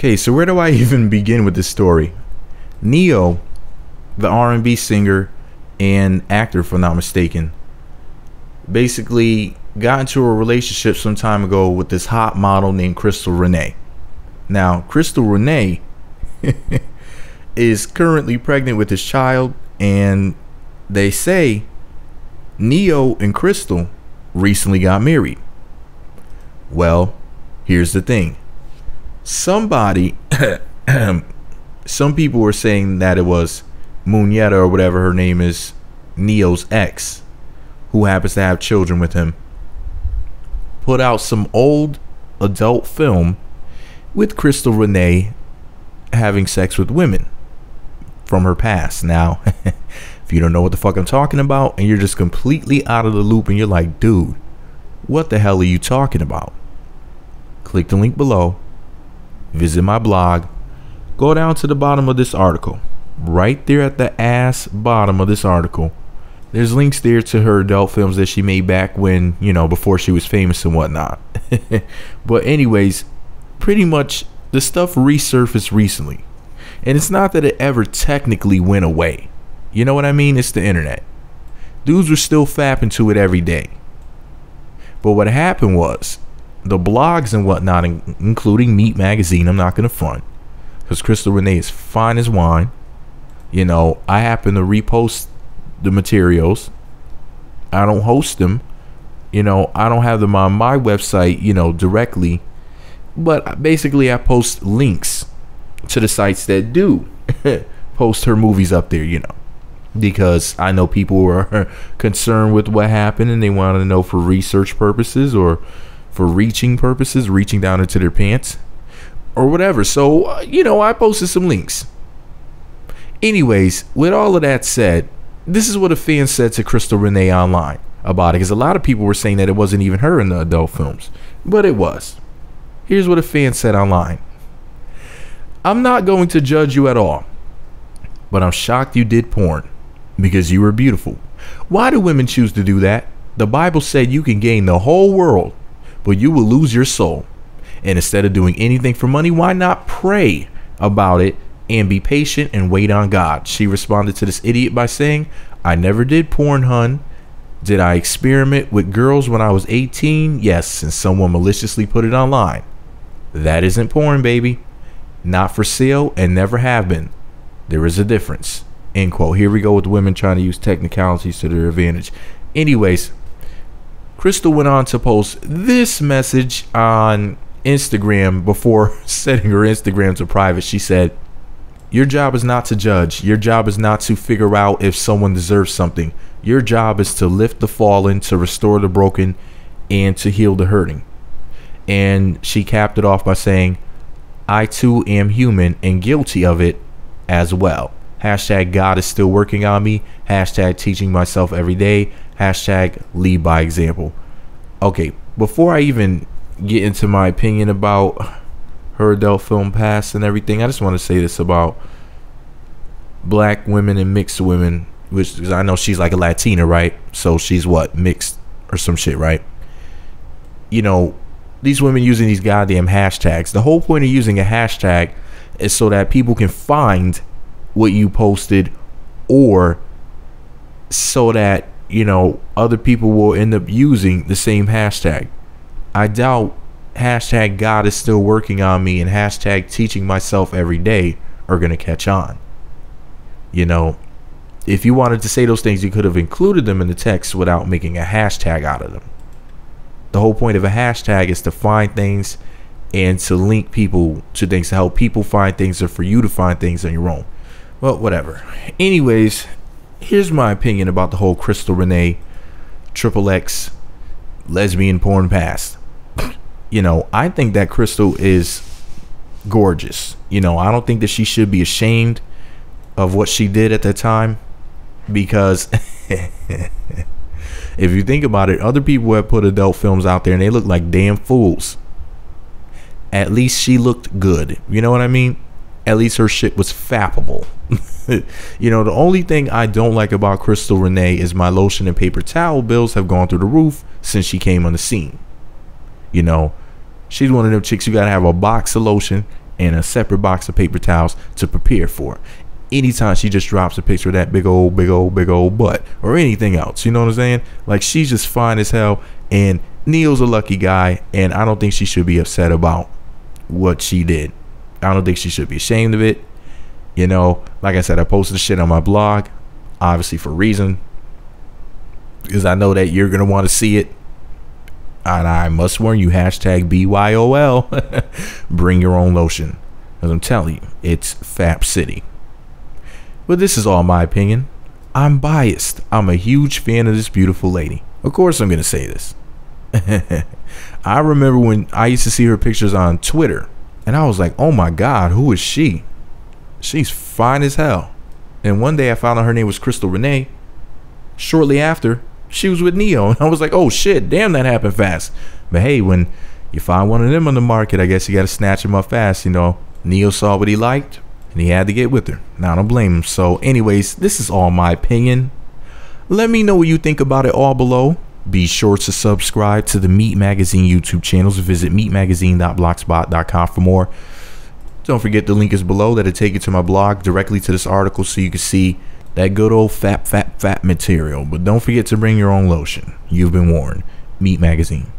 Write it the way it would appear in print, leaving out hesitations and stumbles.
Okay, so where do I even begin with this story? Neo, the R&B singer and actor, if I'm not mistaken, basically got into a relationship some time ago with this hot model named Crystal Renay. Now, Crystal Renay is currently pregnant with his child, and they say Neo and Crystal recently got married. Well, here's the thing. Somebody, some people were saying that it was Muñeta or whatever her name is, Neo's ex, who happens to have children with him, put out some old adult film with Crystal Renay having sex with women from her past. Now, if you don't know what the fuck I'm talking about and you're just completely out of the loop and you're like, dude, what the hell are you talking about? Click the link below, visit my blog, go down to the bottom of this article. Right there at the ass bottom of this article, there's links there to her adult films that she made back when, you know, before she was famous and whatnot. But anyways, pretty much the stuff resurfaced recently. And it's not that it ever technically went away. You know what I mean? It's the internet. Dudes were still fapping to it every day. But what happened was, the blogs and whatnot, including Meat Magazine, I'm not going to front, because Crystal Renay is fine as wine. You know, I happen to repost the materials. I don't host them. You know, I don't have them on my website, you know, directly. But basically, I post links to the sites that do post her movies up there, you know, because I know people were concerned with what happened and they wanted to know for research purposes or for reaching purposes, reaching down into their pants or whatever. So, you know, I posted some links. Anyways, with all of that said, this is what a fan said to Crystal Renay online about it, because a lot of people were saying that it wasn't even her in the adult films, but it was. Here's what a fan said online. I'm not going to judge you at all, but I'm shocked you did porn because you were beautiful. Why do women choose to do that? The Bible said you can gain the whole world, but you will lose your soul. And instead of doing anything for money, why not pray about it and be patient and wait on God? She responded to this idiot by saying, I never did porn, hun. Did I experiment with girls when I was 18? Yes, and someone maliciously put it online. That isn't porn, baby. Not for sale and never have been. There is a difference. End quote. Here we go with women trying to use technicalities to their advantage. Anyways, Crystal went on to post this message on Instagram before setting her Instagram to private. She said, your job is not to judge. Your job is not to figure out if someone deserves something. Your job is to lift the fallen, to restore the broken, and to heal the hurting. And she capped it off by saying, I too am human and guilty of it as well. Hashtag God is still working on me. Hashtag teaching myself every day. Hashtag lead by example. Okay, before I even get into my opinion about her adult film past and everything, I just want to say this about black women and mixed women, which I know she's like a Latina, right? So she's what, mixed or some shit, right? You know, these women using these goddamn hashtags. The whole point of using a hashtag is so that people can find what you posted, or so that, you know, other people will end up using the same hashtag. I doubt hashtag God is still working on me and hashtag teaching myself every day are going to catch on. You know, if you wanted to say those things, you could have included them in the text without making a hashtag out of them. The whole point of a hashtag is to find things and to link people to things, to help people find things, or for you to find things on your own. Well, whatever. Anyways, here's my opinion about the whole Crystal Renay XXX lesbian porn past. You know, I think that Crystal is gorgeous. You know, I don't think that she should be ashamed of what she did at that time, because if you think about it, other people have put adult films out there and they look like damn fools. At least she looked good. You know what I mean? At least her shit was fappable. You know, the only thing I don't like about Crystal Renay is my lotion and paper towel bills have gone through the roof since she came on the scene. You know, she's one of them chicks, you gotta have a box of lotion and a separate box of paper towels to prepare for anytime she just drops a picture of that big old butt or anything else. You know what I'm saying? Like, she's just fine as hell, and Neo's a lucky guy, and I don't think she should be upset about what she did. I don't think she should be ashamed of it. You know, like I said, I posted the shit on my blog, obviously for a reason, because I know that you're gonna want to see it. And I must warn you, hashtag BYOL, bring your own lotion, because I'm telling you, it's Fap City. But this is all my opinion. I'm biased. I'm a huge fan of this beautiful lady. Of course I'm gonna say this. I remember when I used to see her pictures on Twitter, and I was like, oh my god, who is she? She's fine as hell. And one day I found out her name was Crystal Renay. Shortly after, she was with Neo, and I was like, oh shit, damn, that happened fast. But hey, when you find one of them on the market, I guess you gotta snatch them up fast. You know, Neo saw what he liked, and he had to get with her. Now, I don't blame him. So anyways, this is all my opinion. Let me know what you think about it all below. Be sure to subscribe to the Meat Magazine YouTube channels. Visit meatmagazine.blogspot.com for more. Don't forget the link is below. That'll take you to my blog directly to this article, so you can see that good old fat material. But don't forget to bring your own lotion. You've been warned. Meat Magazine.